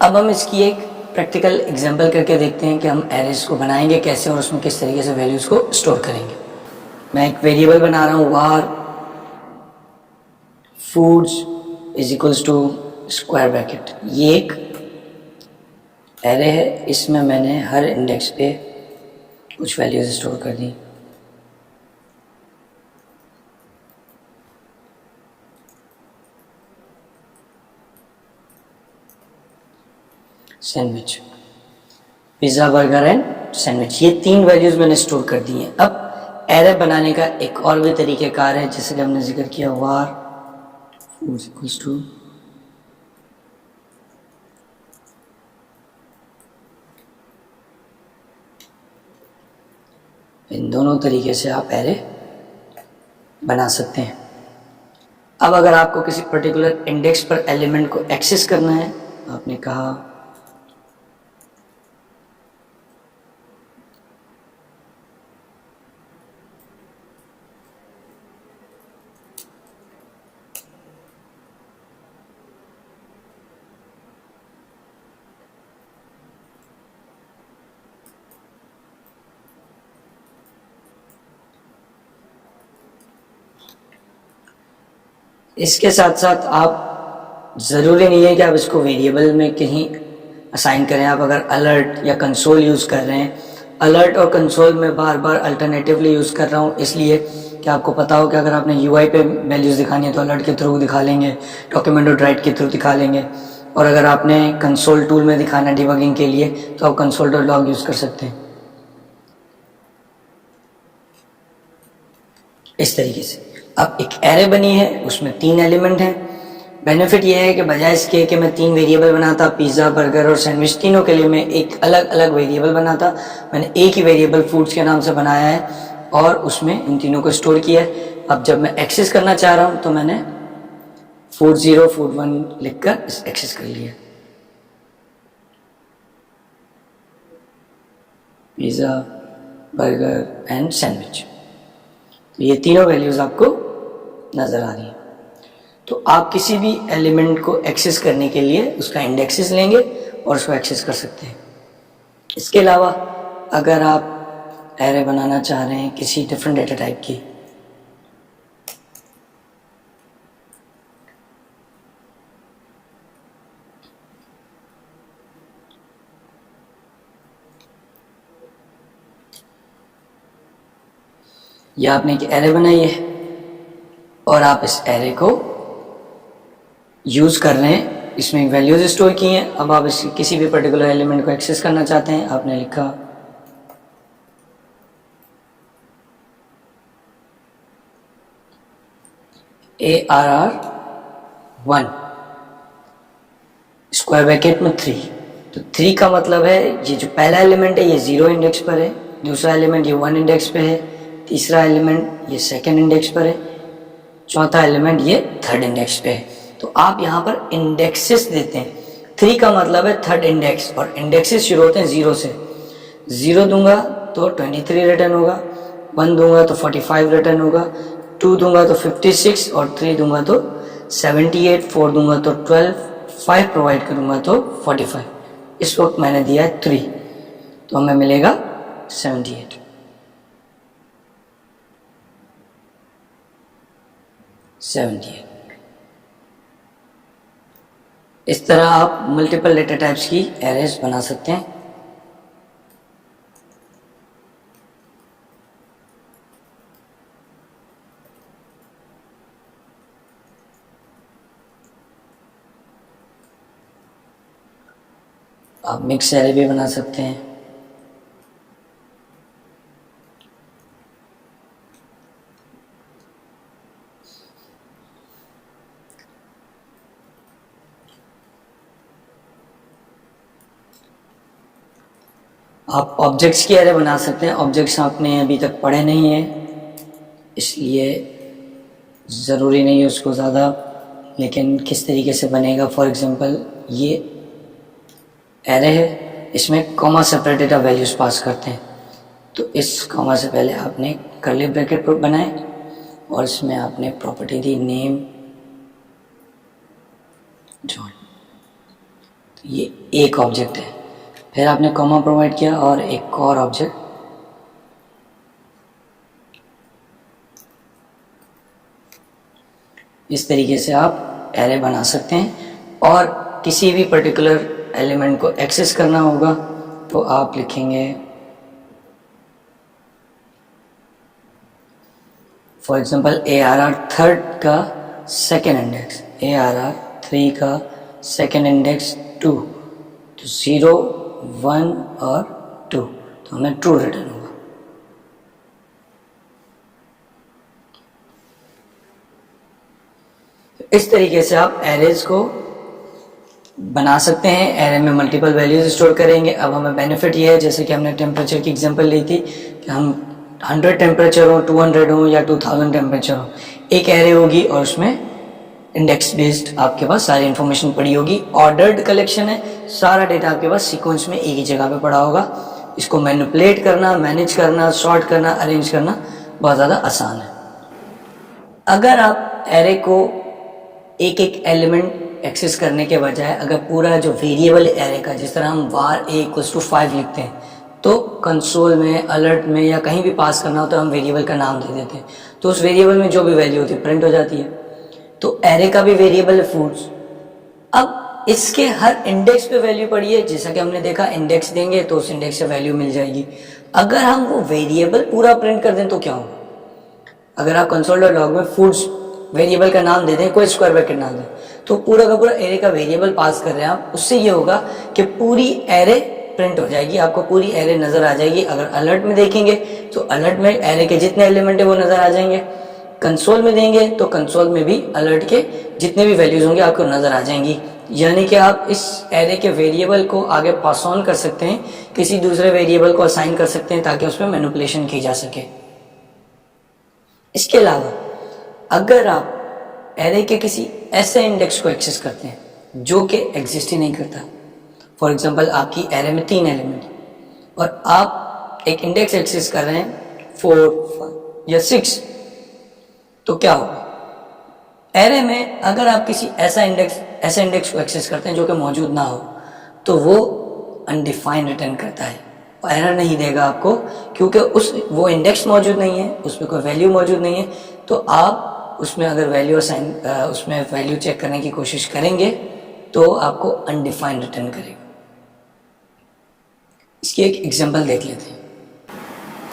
अब हम इसकी एक प्रैक्टिकल एग्जांपल करके देखते हैं कि हम एरेज को बनाएंगे कैसे और उसमें किस तरीके से वैल्यूज़ को स्टोर करेंगे। मैं एक वेरिएबल बना रहा हूँ var foods is equals to square bracket. ये एक एरे है, इसमें मैंने हर इंडेक्स पे कुछ वैल्यूज़ स्टोर कर दी। Sandwich, pizza, burger and sandwich, ये 3 वैल्यूज़ मैंने स्टोर कर दी हैं। अब एरे बनाने का एक और भी तरीक़ेकार है, जैसे कि हमने जिक्र किया var foods इक्वल्स टू इन दोनों तरीके से आप एरे बना सकते हैं। अब अगर आपको किसी पर्टिकुलर इंडेक्स पर एलिमेंट को एक्सेस करना है, आपने कहा इसके साथ साथ आप ज़रूरी नहीं है कि आप इसको वेरिएबल में कहीं असाइन करें। आप अगर अलर्ट या कंसोल यूज़ कर रहे हैं, अलर्ट और कंसोल में बार बार अल्टरनेटिवली यूज़ कर रहा हूँ इसलिए कि आपको पता हो कि अगर आपने यूआई पे वैल्यूज़ दिखानी है तो अलर्ट के थ्रू दिखा लेंगे, डॉक्यूमेंट और राइट के थ्रू दिखा लेंगे, और अगर आपने कंसोल टूल में दिखाना है डिबगिंग के लिए तो आप कंसोल डॉट लॉग यूज़ कर सकते हैं। इस तरीके से अब एक एरे बनी है, उसमें 3 एलिमेंट हैं। बेनिफिट ये है कि बजाय इसके कि मैं 3 वेरिएबल बनाता, पिज़्ज़ा, बर्गर और सैंडविच, तीनों के लिए मैं एक अलग अलग वेरिएबल बनाता, मैंने एक ही वेरिएबल फूड्स के नाम से बनाया है और उसमें इन तीनों को स्टोर किया है। अब जब मैं एक्सेस करना चाह रहा हूँ तो मैंने फूड 0 फूड 1 लिखकर एक्सेस कर लिया। पिज़्ज़ा, बर्गर एंड सैंडविच, तो ये तीनों वैल्यूज़ आपको नज़र आ रही हैं। तो आप किसी भी एलिमेंट को एक्सेस करने के लिए उसका इंडेक्सेस लेंगे और उसको एक्सेस कर सकते हैं। इसके अलावा अगर आप एरे बनाना चाह रहे हैं किसी डिफरेंट डेटा टाइप की, या आपने एक एरे बनाई है और आप इस एरे को यूज़ कर रहे हैं, इसमें वैल्यूज़ स्टोर की हैं, अब आप इस किसी भी पर्टिकुलर एलिमेंट को एक्सेस करना चाहते हैं, आपने लिखा ARR1 स्क्वायर ब्रैकेट में 3। तो 3 का मतलब है ये जो पहला एलिमेंट है ये 0 इंडेक्स पर है, दूसरा एलिमेंट ये 1 इंडेक्स पे है, तीसरा एलिमेंट ये 2nd इंडेक्स पर है, चौथा एलिमेंट ये 3rd इंडेक्स पे है। तो आप यहाँ पर इंडेक्सेस देते हैं। 3 का मतलब है 3rd इंडेक्स और इंडेक्सेस शुरू होते हैं 0 से। 0 दूंगा तो 23 रिटर्न होगा, 1 दूंगा तो 45 रिटर्न होगा, 2 दूंगा तो 56 और 3 दूंगा तो 78, 4 दूंगा तो 12, 5 प्रोवाइड करूंगा तो 45। इस वक्त मैंने दिया है 3 तो हमें मिलेगा 78। इस तरह आप मल्टीपल डेटा टाइप्स की एरेज बना सकते हैं। आप मिक्स एरे भी बना सकते हैं। आप ऑब्जेक्ट्स की एरे बना सकते हैं। ऑब्जेक्ट्स आपने अभी तक पढ़े नहीं है इसलिए ज़रूरी नहीं है उसको ज़्यादा, लेकिन किस तरीके से बनेगा। फॉर एग्जांपल ये एरे है, इसमें कॉमा सेपरेटेड आप वैल्यूज़ पास करते हैं, तो इस कॉमा से पहले आपने कर्ली ब्रैकेट बनाए और इसमें आपने प्रॉपर्टी दी नेम जॉन। ये एक ऑब्जेक्ट है, फिर आपने कॉमा प्रोवाइड किया और एक और ऑब्जेक्ट, इस तरीके से आप एरे बना सकते हैं। और किसी भी पर्टिकुलर एलिमेंट को एक्सेस करना होगा तो आप लिखेंगे फॉर एग्जांपल ARR थर्ड का सेकेंड इंडेक्स, ARR 3 का सेकेंड इंडेक्स 2, तो 0 1 और 2, तो हमें ट्रू रिटर्न होगा। इस तरीके से आप एरेज को बना सकते हैं। एरे में मल्टीपल वैल्यूज स्टोर करेंगे। अब हमें बेनिफिट ये है, जैसे कि हमने टेम्परेचर की एग्जांपल ली थी, कि हम 100 टेम्परेचर हो, 200 हो या 2000 टेम्परेचर हो, एक एरे होगी और उसमें इंडेक्स बेस्ड आपके पास सारी इन्फॉर्मेशन पड़ी होगी। ऑर्डर्ड कलेक्शन है, सारा डेटा आपके पास सीक्वेंस में एक ही जगह पे पड़ा होगा। इसको मैनिपुलेट करना, मैनेज करना, सॉर्ट करना, अरेंज करना बहुत ज़्यादा आसान है। अगर आप एरे को एक एक एलिमेंट एक्सेस करने के बजाय अगर पूरा जो वेरिएबल एरे का, जिस तरह हम var a = 5 लिखते हैं, तो कंसोल में, अलर्ट में या कहीं भी पास करना हो तो हम वेरिएबल का नाम दे देते हैं, तो उस वेरिएबल में जो भी वैल्यू होती है प्रिंट हो जाती है। तो एरे का भी वेरिएबल है फूड्स। अब इसके हर इंडेक्स पे वैल्यू पड़ी है, जैसा कि हमने देखा इंडेक्स देंगे तो उस इंडेक्स से वैल्यू मिल जाएगी। अगर हम वो वेरिएबल पूरा प्रिंट कर दें तो क्या होगा? अगर आप console.log में फूड्स वेरिएबल का नाम दे दें, कोई स्क्वायर ब्रैकेट नाम दें, तो पूरा का पूरा एरे का वेरिएबल पास कर रहे हैं आप, उससे ये होगा कि पूरी एरे प्रिंट हो जाएगी, आपको पूरी एरे नजर आ जाएगी। अगर अलर्ट में देखेंगे तो अलर्ट में एरे के जितने एलिमेंट है वो नजर आ जाएंगे। कंसोल में देंगे तो कंसोल में भी अलर्ट के जितने भी वैल्यूज होंगे आपको नजर आ जाएंगी। यानी कि आप इस एरे के वेरिएबल को आगे पास ऑन कर सकते हैं, किसी दूसरे वेरिएबल को असाइन कर सकते हैं ताकि उसमें मैनिपुलेशन की जा सके। इसके अलावा अगर आप एरे के किसी ऐसे इंडेक्स को एक्सेस करते हैं जो कि एग्जिस्ट ही नहीं करता, फॉर एग्जांपल आपकी एरे में 3 एलिमेंट और आप एक इंडेक्स एक्सेस कर रहे हैं 4, 5 या 6, तो क्या होगा? एरे में अगर आप किसी ऐसे इंडेक्स को एक्सेस करते हैं जो कि मौजूद ना हो, तो वो अनडिफाइंड रिटर्न करता है, एरर नहीं देगा आपको, क्योंकि वो इंडेक्स मौजूद नहीं है, उस पर कोई वैल्यू मौजूद नहीं है। तो आप उसमें अगर उसमें वैल्यू चेक करने की कोशिश करेंगे तो आपको अनडिफाइंड रिटर्न करेगा। इसकी एक एग्जांपल देख लेते हैं।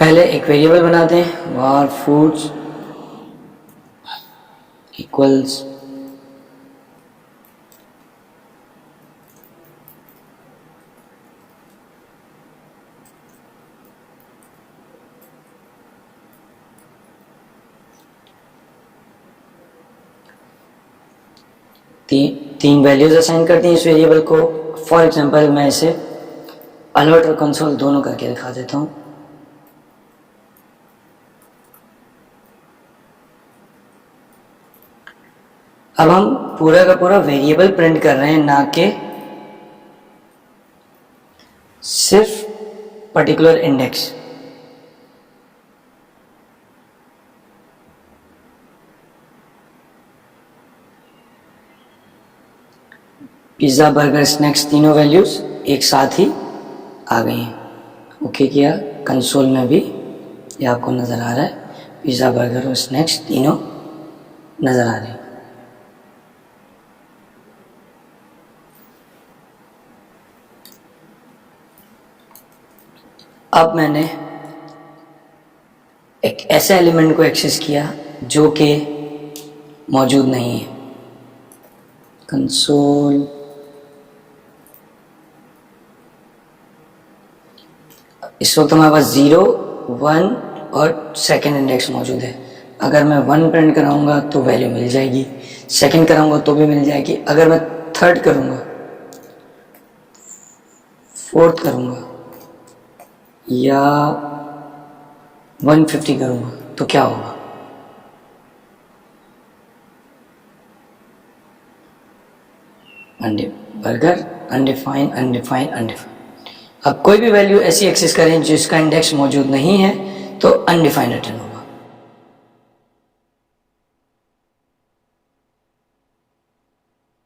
पहले एक वेरिएबल बनाते हैं, var foods इक्वल्स तीन वैल्यूज असाइन करती हैं इस वेरिएबल को। फॉर एग्जांपल मैं इसे अलर्ट और कंसोल दोनों करके दिखा देता हूं। अब हम पूरा का पूरा वेरिएबल प्रिंट कर रहे हैं, ना कि सिर्फ particular index. Pizza, burger, snacks तीनों वैल्यूज एक साथ ही आ गई हैं। ओके किया, कंसोल में भी ये आपको नज़र आ रहा है, पिज़्ज़ा, बर्गर और स्नैक्स तीनों नज़र आ रहे हैं। अब मैंने एक ऐसे एलिमेंट को एक्सेस किया जो कि मौजूद नहीं है। कंसोल इस वक्त हमारे पास 0, 1 और सेकेंड इंडेक्स मौजूद है। अगर मैं 1 प्रिंट कराऊंगा तो वैल्यू मिल जाएगी, सेकेंड कराऊंगा तो भी मिल जाएगी। अगर मैं थर्ड करूंगा, फोर्थ करूंगा या 150 करूंगा तो क्या होगा? Burger undefined, undefined, undefined. अब कोई भी वैल्यू ऐसी एक्सेस करें जिसका इंडेक्स मौजूद नहीं है तो अनडिफाइंड रिटर्न होगा।